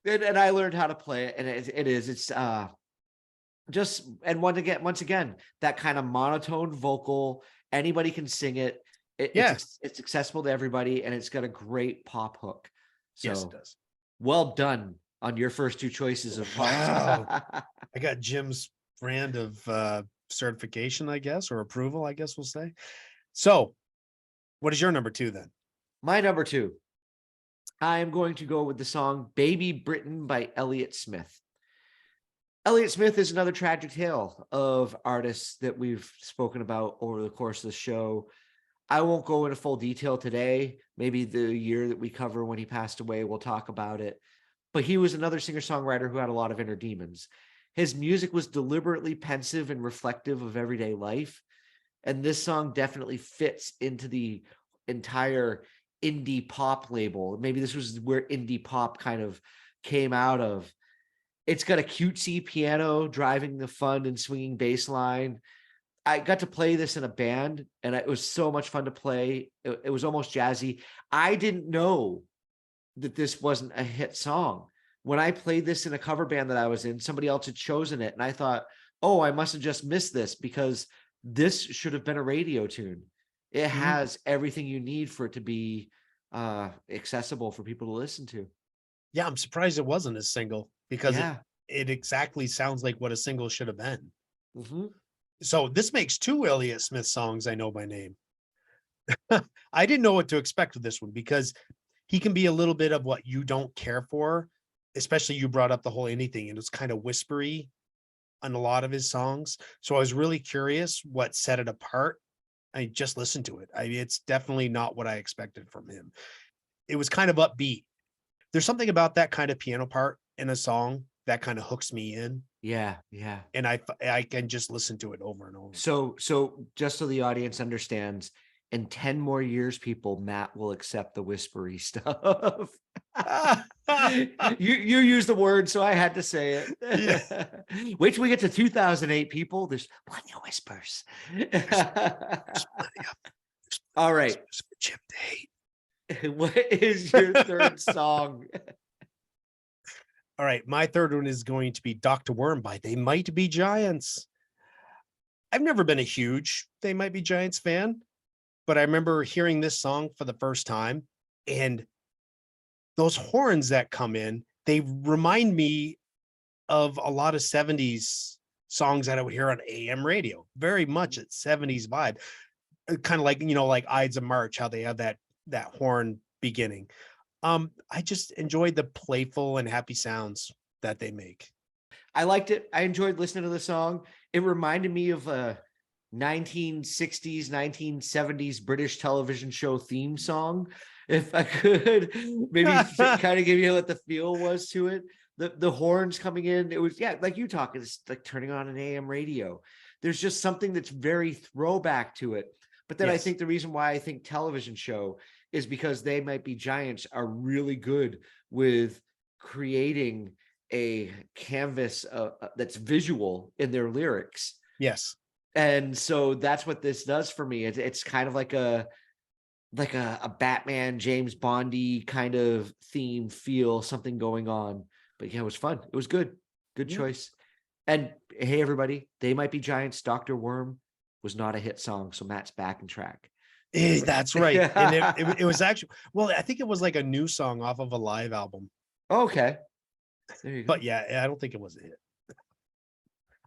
And I learned how to play it. And it's just, and once again, that kind of monotone vocal, anybody can sing it. Yeah. It's accessible to everybody, and it's got a great pop hook. Yes, it So does. well done on your first two choices of Wow. pop. I got Jim's brand of certification, I guess, or approval, I guess we'll say. So, what is your number two then? My number two, I am going to go with the song Baby Britain by Elliott Smith. Elliott Smith is another tragic tale of artists that we've spoken about over the course of the show. I won't go into full detail today. Maybe the year that we cover when he passed away, we'll talk about it. But he was another singer-songwriter who had a lot of inner demons. His music was deliberately pensive and reflective of everyday life. And this song definitely fits into the entire indie pop label. Maybe this was where indie pop kind of came out of. It's got a cutesy piano driving the fun and swinging bass line. I got to play this in a band, and it was so much fun to play. It was almost jazzy. I didn't know that this wasn't a hit song. When I played this in a cover band that I was in, somebody else had chosen it, and I thought, oh, I must have just missed this, because this should have been a radio tune. It Mhm. has everything you need for it to be accessible for people to listen to. Yeah, I'm surprised it wasn't a single because it Yeah. it exactly sounds like what a single should have been. Mhm. So this makes two Elliott Smith songs I know by name. I didn't know what to expect with this one because he can be a little bit of what you don't care for, especially you brought up the whole anything, and it's kind of whispery on a lot of his songs. So I was really curious what set it apart. I just listened to it. It's definitely not what I expected from him. It was kind of upbeat. There's something about that kind of piano part in a song that kind of hooks me in, Yeah, yeah. and I can just listen to it over and over. So just so the audience understands, in 10 more years, people, Matt will accept the whispery stuff. You use the word, so I had to say Yeah. it. Wait till we get to 2008, people. There's plenty of whispers. There's plenty of All right. whispers for Jim to hate. What is your third song? All right, my third one is going to be Dr. Worm by They Might Be Giants. I've never been a huge They Might Be Giants fan, but I remember hearing this song for the first time, and those horns that come in, they remind me of a lot of 70s songs that I would hear on AM radio. Very much a 70s vibe. Kind of like, like Ides of March, how they have that horn beginning. I just enjoyed the playful and happy sounds that they make. I liked it. I enjoyed listening to the song. It reminded me of a 1960s, 1970s British television show theme song. If I could maybe kind of give you what the feel was to it. The horns coming in, it was, yeah, like you talk, it's like turning on an AM radio. There's just something that's very throwback to it. But then I Yes. think the reason why I think television show is because They Might Be Giants are really good with creating a canvas that's visual in their lyrics. Yes. And so that's what this does for me. It's kind of like a Batman, James Bondy kind of theme feel, something going on. But yeah, it was fun. It was good. Good Yeah. choice. And hey, everybody, They Might Be Giants, Dr. Worm was not a hit song. So Matt's back in track. That's right. And it was actually, well, I think it was like a new song off of a live album. Okay. There you go. But yeah, I don't think it was a hit.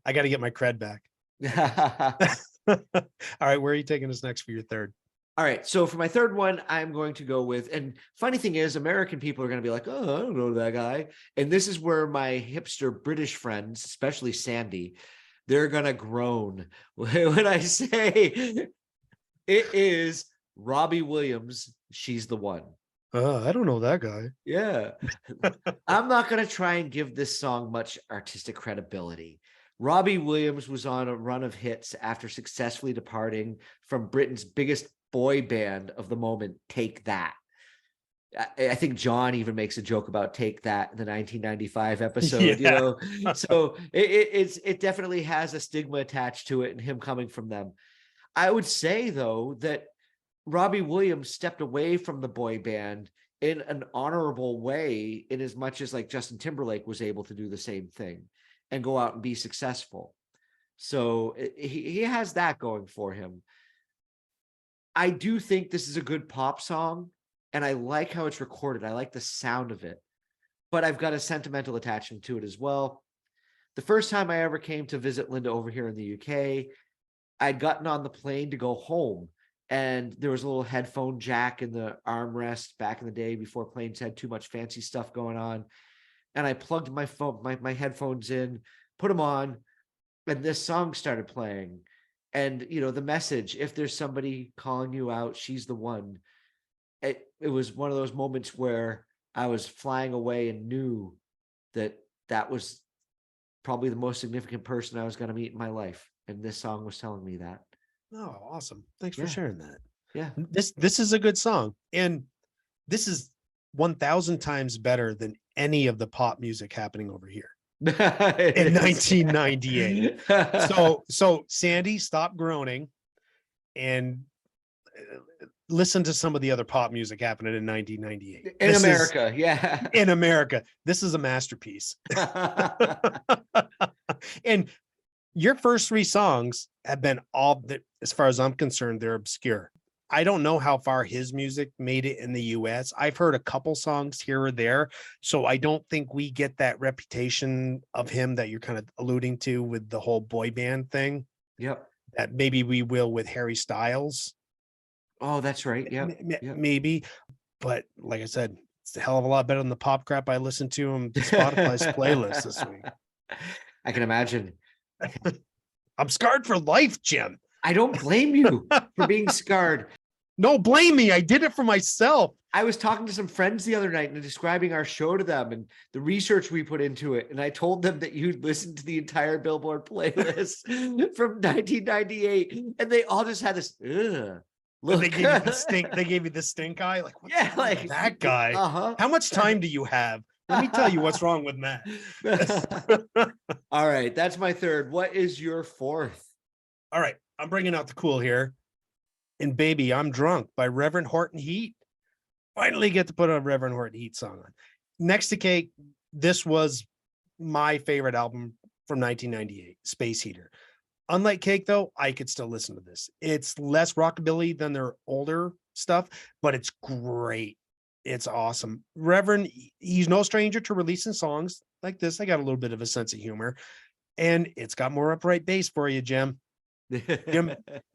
I got to get my cred back. All right, where are you taking us next for your third? All right. So for my third one, I'm going to go with, and funny thing is, American people are going to be like, oh, I don't know that guy. And this is where my hipster British friends, especially Sandy, they're going to groan when I say it is Robbie Williams. She's the One. I don't know that guy. Yeah. I'm not going to try and give this song much artistic credibility. Robbie Williams was on a run of hits after successfully departing from Britain's biggest boy band of the moment, Take That. I think John even makes a joke about Take That in the 1995 episode, Yeah. you know. So it definitely has a stigma attached to it and him coming from them. I would say though that Robbie Williams stepped away from the boy band in an honorable way, in as much as like Justin Timberlake was able to do the same thing and go out and be successful. So he has that going for him. I do think this is a good pop song, and I like how it's recorded. I like the sound of it, but I've got a sentimental attachment to it as well. The first time I ever came to visit Linda over here in the UK, I'd gotten on the plane to go home, and there was a little headphone jack in the armrest back in the day before planes had too much fancy stuff going on. And I plugged my phone, my headphones in, put them on, and this song started playing. And, you know, the message, if there's somebody calling you out, she's the one. It was one of those moments where I was flying away and knew that that was probably the most significant person I was going to meet in my life. And this song was telling me that. Oh, awesome. Thanks for Yeah. sharing that. Yeah. This is a good song. And this is 1,000 times better than any of the pop music happening over here in 1998. So Sandy, stop groaning and listen to some of the other pop music happening in 1998 in America. Yeah. In America, this is a masterpiece. And your first three songs have been all that, as far as I'm concerned, they're obscure. I don't know how far his music made it in the US. I've heard a couple songs here or there, so I don't think we get that reputation of him that you're kind of alluding to with the whole boy band thing. Yep. That maybe we will with Harry Styles. Oh, that's right. Yeah. Maybe. But like I said, it's a hell of a lot better than the pop crap I listened to on Spotify's playlist this week. I can imagine. I'm scarred for life, Jim. I don't blame you for being scarred. No, blame me. I did it for myself. I was talking to some friends the other night and describing our show to them and the research we put into it. And I told them that you'd listened to the entire Billboard playlist from 1998. And they all just had this, look. They gave you the stink. They gave you the stink eye. Like, what's wrong like with that guy. How much time do you have? Let me tell you what's wrong with Matt. All right. That's my third. What is your fourth? All right. I'm bringing out the cool here. And Baby, I'm Drunk by Reverend Horton Heat. Finally get to put a Reverend Horton Heat song on. Next to Cake, this was my favorite album from 1998, Space Heater. Unlike Cake, though, I could still listen to this. It's less rockabilly than their older stuff, but it's great. It's awesome. Reverend, he's no stranger to releasing songs like this. I got a little bit of a sense of humor, and it's got more upright bass for you, Jim.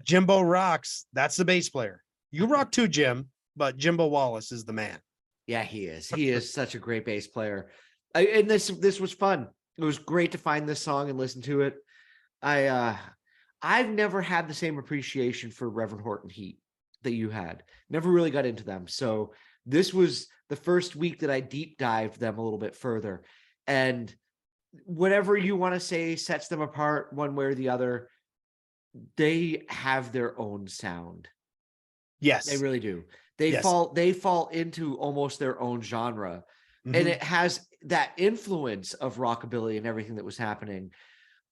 Jimbo rocks. That's the bass player. You rock too, Jim, but Jimbo Wallace is the man. Yeah, he is. He is such a great bass player. And this was fun. It was great to find this song and listen to it. I've never had the same appreciation for Reverend Horton Heat that you had. Never really got into them. So this was the first week that I deep dived them a little bit further. And whatever you want to say sets them apart one way or the other, they have their own sound. Yes, they really do. They fall into almost their own genre. Mm-hmm. And it has that influence of rockabilly and everything that was happening.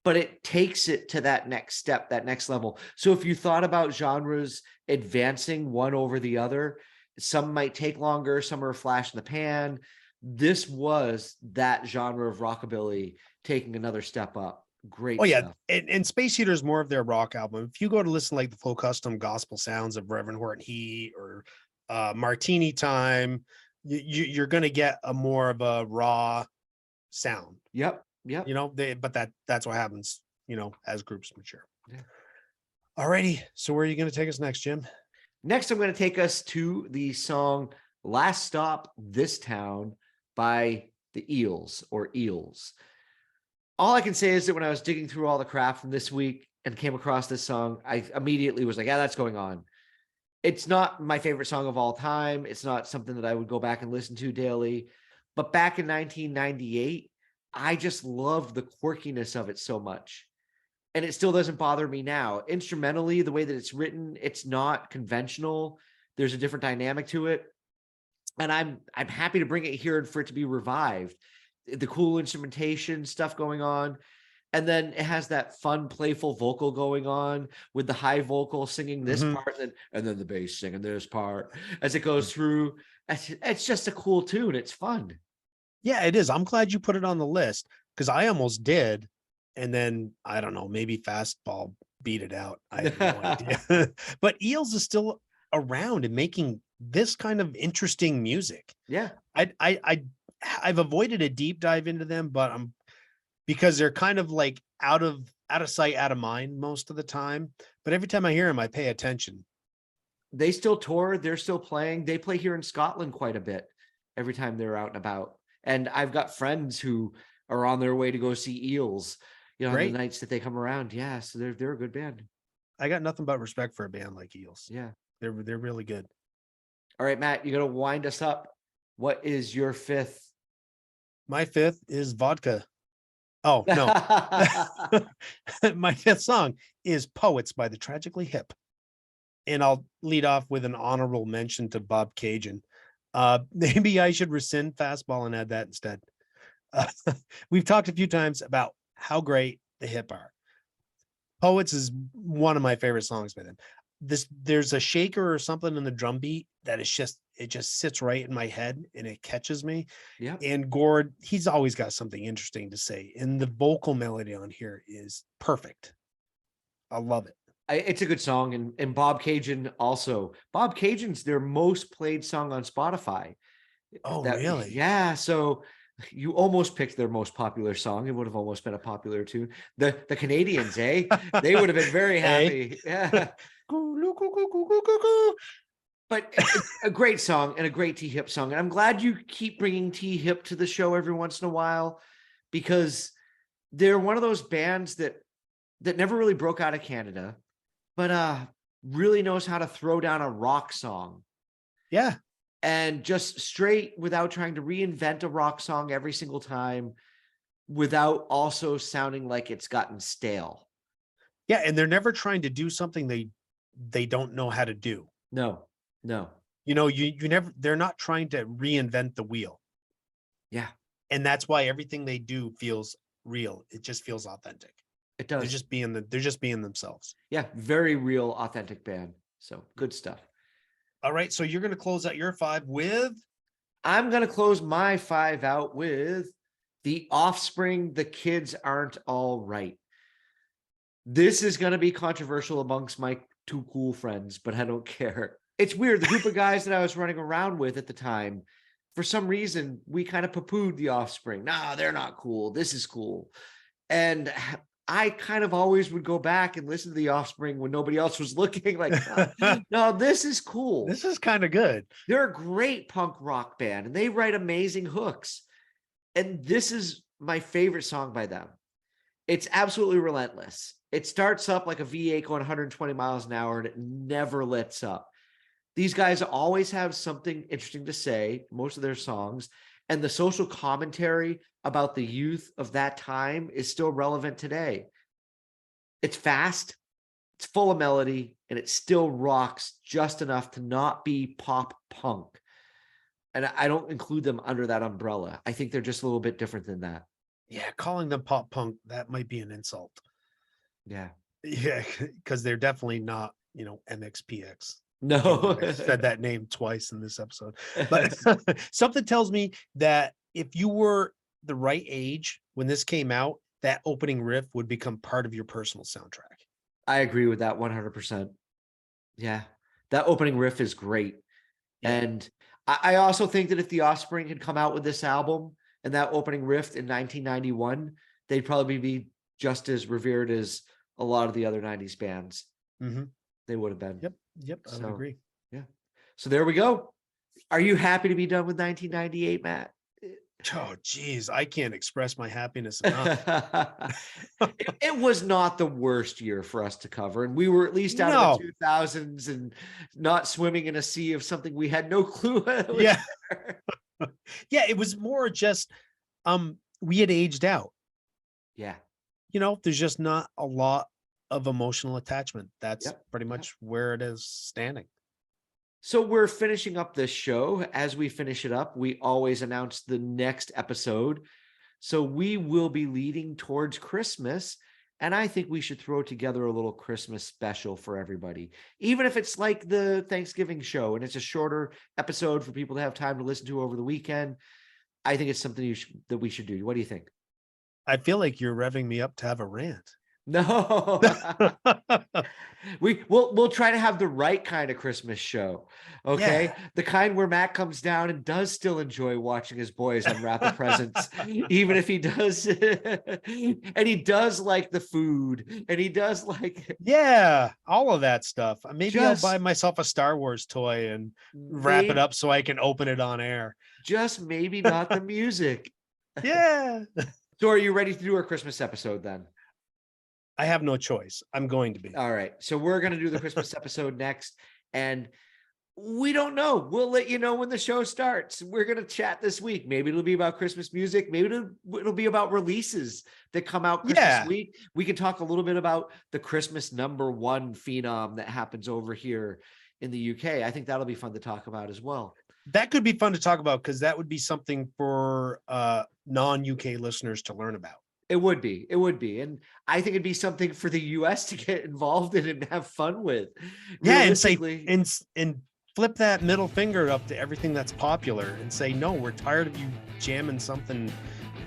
but it takes it to that next step, that next level. So if you thought about genres advancing one over the other, some might take longer, some are a flash in the pan. This was that genre of rockabilly taking another step up. Great Oh yeah, stuff. and Space Heater is more of their rock album. If you go to listen like the full custom gospel sounds of Reverend Horton Heat or Martini Time, you're going to get a more of a raw sound. Yep. Yep. You know, but that's what happens, you know, as groups mature. Yeah. Alrighty, so where are you going to take us next, Jim? Next, I'm going to take us to the song "Last Stop This Town" by the Eels or Eels. All I can say is that when I was digging through all the crap from this week and came across this song, I immediately was like, yeah, that's going on. It's not my favorite song of all time. It's not something that I would go back and listen to daily. But back in 1998, I just loved the quirkiness of it so much. And it still doesn't bother me now. Instrumentally, the way that it's written, it's not conventional. There's a different dynamic to it. And I'm happy to bring it here and for it to be revived. The cool instrumentation stuff going on. And then it has that fun, playful vocal going on with the high vocal singing this part and then the bass singing this part as it goes through. It's just a cool tune. It's fun. Yeah, it is. I'm glad you put it on the list because I almost did. And then I don't know, maybe Fastball beat it out. I have no idea. But Eels is still around and making this kind of interesting music. Yeah. I've avoided a deep dive into them, but because they're kind of like out of sight, out of mind most of the time. But every time I hear them, I pay attention. They still tour. They're still playing. They play here in Scotland quite a bit every time they're out and about. And I've got friends who are on their way to go see Eels, you know, on the nights that they come around. Yeah, so they're a good band. I got nothing but respect for a band like Eels. Yeah, they're really good. All right, Matt, you got to wind us up. What is your fifth? My fifth is Vodka. Oh no, my fifth song is "Poets" by the Tragically Hip, and I'll lead off with an honorable mention to Bob Cajun. Maybe I should rescind Fastball and add that instead. We've talked a few times about how great the Hip are. Poets is one of my favorite songs by them. There's a shaker or something in the drum beat that is it just sits right in my head and it catches me. Yeah. And Gord, he's always got something interesting to say. And the vocal melody on here is perfect. I love it. It's a good song. And Bob Cajun also. Bob Cajun's their most played song on Spotify. Oh, really? Yeah. So you almost picked their most popular song. It would have almost been a popular tune. The Canadians, eh? They would have been very happy. Yeah. But a great song and a great T-Hip song. And I'm glad you keep bringing T-Hip to the show every once in a while, because they're one of those bands that never really broke out of Canada, but really knows how to throw down a rock song. Yeah. And just straight, without trying to reinvent a rock song every single time, without also sounding like it's gotten stale. Yeah, and they're never trying to do something they don't know how to do. No. You know, they're not trying to reinvent the wheel. Yeah. And that's why everything they do feels real. It just feels authentic. It does. They're just being themselves. Yeah, very real, authentic band. So good stuff. All right, so you're going to close out your five with? I'm going to close my five out with The Offspring, The Kids Aren't All Right. This is going to be controversial amongst my two cool friends, but I don't care. It's weird. The group of guys that I was running around with at the time, for some reason, we kind of poo-pooed The Offspring. Nah, they're not cool. This is cool. And I kind of always would go back and listen to The Offspring when nobody else was looking, like, no, this is cool. This is kind of good. They're a great punk rock band and they write amazing hooks. And this is my favorite song by them. It's absolutely relentless. It starts up like a V8 going 120 miles an hour and it never lets up. These guys always have something interesting to say, most of their songs, and the social commentary about the youth of that time is still relevant today. It's fast, it's full of melody, and it still rocks just enough to not be pop punk. And I don't include them under that umbrella. I think they're just a little bit different than that. Yeah, calling them pop punk, that might be an insult. Yeah. Yeah, because they're definitely not, MXPX. No. I said that name twice in this episode. But something tells me that if you were the right age when this came out, that opening riff would become part of your personal soundtrack. I agree with that 100%. Yeah. That opening riff is great. Yeah. And I also think that if the Offspring had come out with this album and that opening riff in 1991, they'd probably be just as revered as a lot of the other 90s bands. Mm-hmm. They would have been. Yep, I would agree. Yeah. So there we go. Are you happy to be done with 1998, Matt? Oh, geez, I can't express my happiness enough. It was not the worst year for us to cover, and we were at least out of the 2000s and not swimming in a sea of something we had no clue. Yeah. Yeah, it was more just we had aged out. Yeah. There's just not a lot of emotional attachment. That's pretty much where it is standing. So we're finishing up this show. As we finish it up, we always announce the next episode. So we will be leading towards Christmas. And I think we should throw together a little Christmas special for everybody, even if it's like the Thanksgiving show and it's a shorter episode for people to have time to listen to over the weekend. I think it's something that we should do. What do you think? I feel like you're revving me up to have a rant. No, we'll try to have the right kind of Christmas show. Okay. Yeah. The kind where Matt comes down and does still enjoy watching his boys unwrap the presents, even if he does. And he does like the food and he does like, all of that stuff. Maybe I'll buy myself a Star Wars toy and wrap it up so I can open it on air. Just maybe not the music. Yeah. So are you ready to do our Christmas episode then? I have no choice. I'm going to be. All right. So we're going to do the Christmas episode next. And we don't know. We'll let you know when the show starts. We're going to chat this week. Maybe it'll be about Christmas music. Maybe it'll be about releases that come out Christmas week. We can talk a little bit about the Christmas #1 phenom that happens over here in the UK. I think that'll be fun to talk about as well. That could be fun to talk about because that would be something for non-UK listeners to learn about. It would be. And I think it'd be something for the US to get involved in and have fun with. Yeah, and say and flip that middle finger up to everything that's popular and say, no, we're tired of you jamming something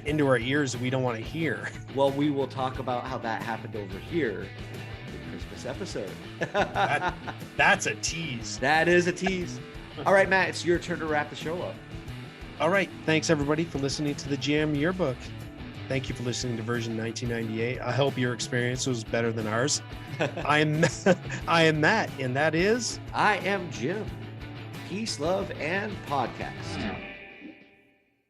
into our ears that we don't want to hear. Well, we will talk about how that happened over here in the Christmas episode. That's a tease. That is a tease. All right, Matt, it's your turn to wrap the show up. All right. Thanks, everybody, for listening to the Jam Yearbook. Thank you for listening to version 1998. I hope your experience was better than ours. I am Matt, and that is... I am Jim. Peace, love, and podcast.